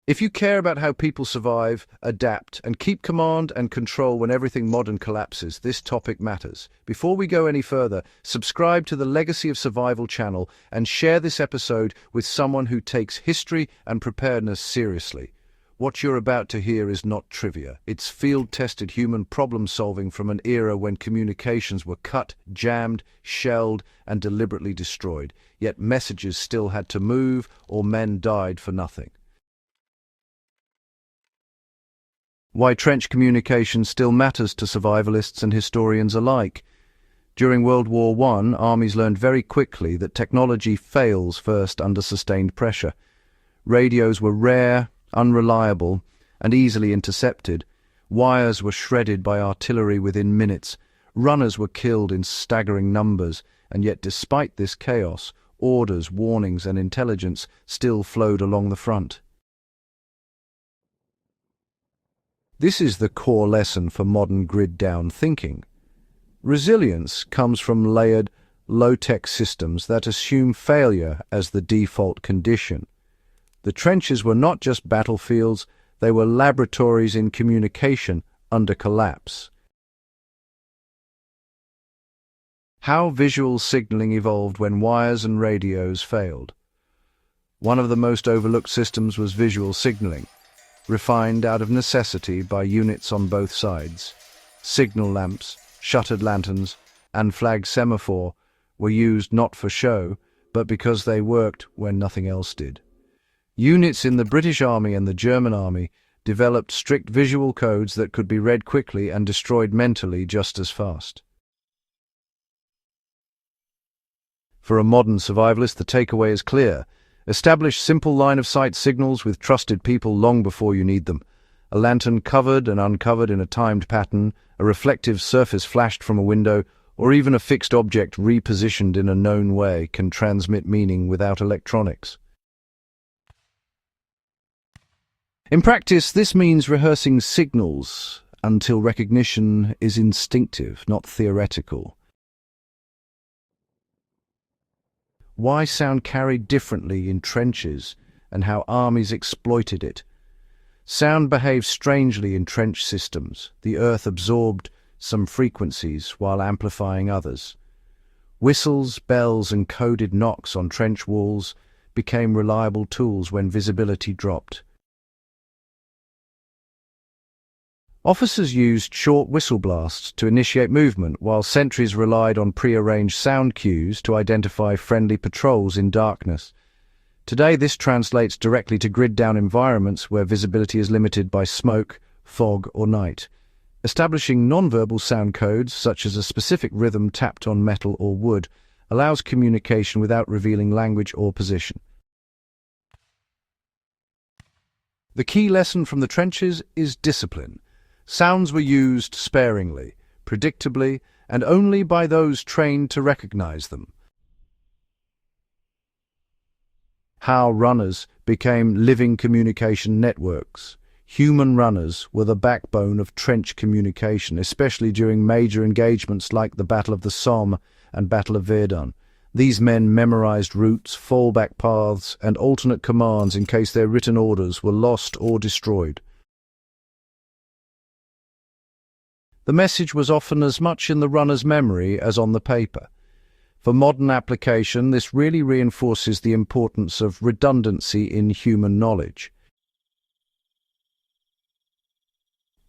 If you care about how people survive, adapt, and keep command and control when everything modern collapses, this topic matters. Before we go any further, subscribe to the Legacy of Survival channel and share this episode with someone who takes history and preparedness seriously. What you're about to hear is not trivia. It's field-tested human problem-solving from an era when communications were cut, jammed, shelled, and deliberately destroyed. Yet messages still had to move, or men died for nothing. Why trench communication still matters to survivalists and historians alike. During World War I, armies learned very quickly that technology fails first under sustained pressure. Radios were rare, unreliable, and easily intercepted. Wires were shredded by artillery within minutes. Runners were killed in staggering numbers, and yet despite this chaos, orders, warnings, and intelligence still flowed along the front. This is the core lesson for modern grid-down thinking. Resilience comes from layered, low-tech systems that assume failure as the default condition. The trenches were not just battlefields, they were laboratories in communication under collapse. How visual signaling evolved when wires and radios failed. One of the most overlooked systems was visual signaling, refined out of necessity by units on both sides. Signal lamps, shuttered lanterns, and flag semaphore were used not for show, but because they worked when nothing else did. Units in the British Army and the German Army developed strict visual codes that could be read quickly and destroyed mentally just as fast. For a modern survivalist, the takeaway is clear. Establish simple line-of-sight signals with trusted people long before you need them. A lantern covered and uncovered in a timed pattern, a reflective surface flashed from a window, or even a fixed object repositioned in a known way can transmit meaning without electronics. In practice, this means rehearsing signals until recognition is instinctive, not theoretical. Why sound carried differently in trenches and how armies exploited it. Sound behaves strangely in trench systems. The earth absorbed some frequencies while amplifying others. Whistles, bells, and coded knocks on trench walls became reliable tools when visibility dropped. Officers used short whistle blasts to initiate movement, while sentries relied on pre-arranged sound cues to identify friendly patrols in darkness. Today, this translates directly to grid-down environments where visibility is limited by smoke, fog, or night. Establishing non-verbal sound codes, such as a specific rhythm tapped on metal or wood, allows communication without revealing language or position. The key lesson from the trenches is discipline. Sounds were used sparingly, predictably, and only by those trained to recognize them. How runners became living communication networks. Human runners were the backbone of trench communication, especially during major engagements like the Battle of the Somme and Battle of Verdun. These men memorized routes, fallback paths, and alternate commands in case their written orders were lost or destroyed. The message was often as much in the runner's memory as on the paper. For modern application, this really reinforces the importance of redundancy in human knowledge.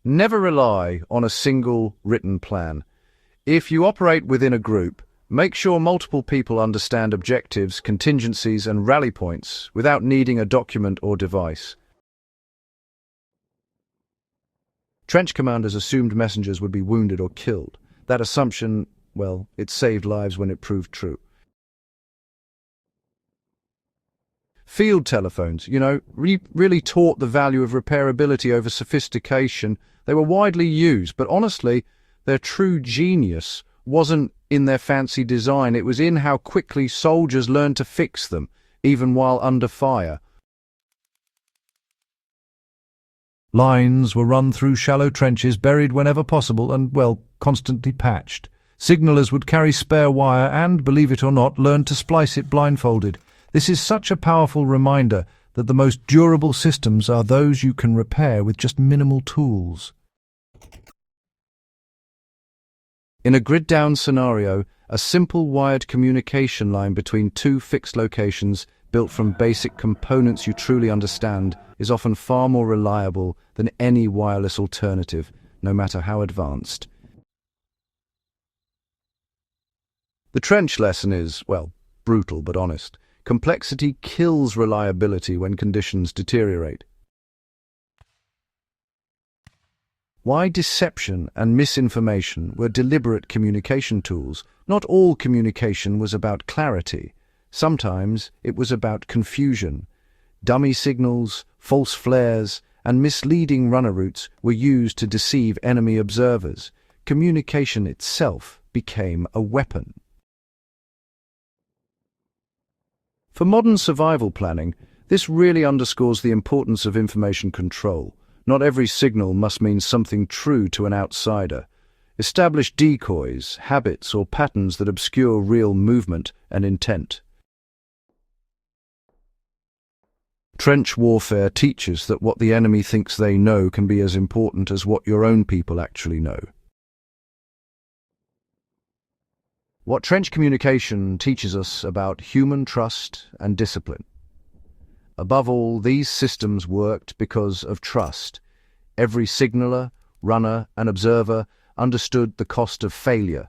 Never rely on a single written plan. If you operate within a group, make sure multiple people understand objectives, contingencies, and rally points without needing a document or device. Trench commanders assumed messengers would be wounded or killed. That assumption, well, it saved lives when it proved true. Field telephones, really taught the value of repairability over sophistication. They were widely used, but honestly, their true genius wasn't in their fancy design. It was in how quickly soldiers learned to fix them, even while under fire. Lines were run through shallow trenches, buried whenever possible and, constantly patched. Signallers would carry spare wire and, believe it or not, learn to splice it blindfolded. This is such a powerful reminder that the most durable systems are those you can repair with just minimal tools. In a grid-down scenario, a simple wired communication line between two fixed locations built from basic components you truly understand is often far more reliable than any wireless alternative, no matter how advanced. The trench lesson is, well, brutal but honest. Complexity kills reliability when conditions deteriorate. Why deception and misinformation were deliberate communication tools? Not all communication was about clarity. Sometimes it was about confusion. Dummy signals, false flares, and misleading runner routes were used to deceive enemy observers. Communication itself became a weapon. For modern survival planning, this really underscores the importance of information control. Not every signal must mean something true to an outsider. Establish decoys, habits, or patterns that obscure real movement and intent. Trench warfare teaches that what the enemy thinks they know can be as important as what your own people actually know. What trench communication teaches us about human trust and discipline. Above all, these systems worked because of trust. Every signaller, runner, and observer understood the cost of failure.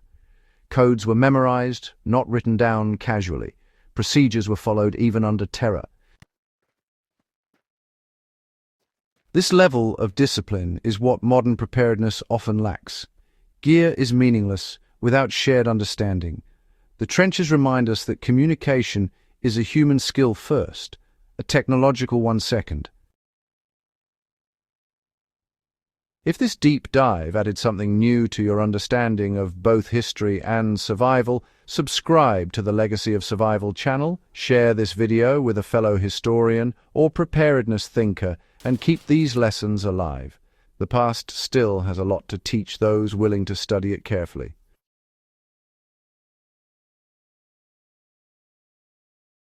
Codes were memorized, not written down casually. Procedures were followed even under terror. This level of discipline is what modern preparedness often lacks. Gear is meaningless without shared understanding. The trenches remind us that communication is a human skill first, a technological one second. If this deep dive added something new to your understanding of both history and survival, subscribe to the Legacy of Survival channel, share this video with a fellow historian or preparedness thinker, and keep these lessons alive. The past still has a lot to teach those willing to study it carefully.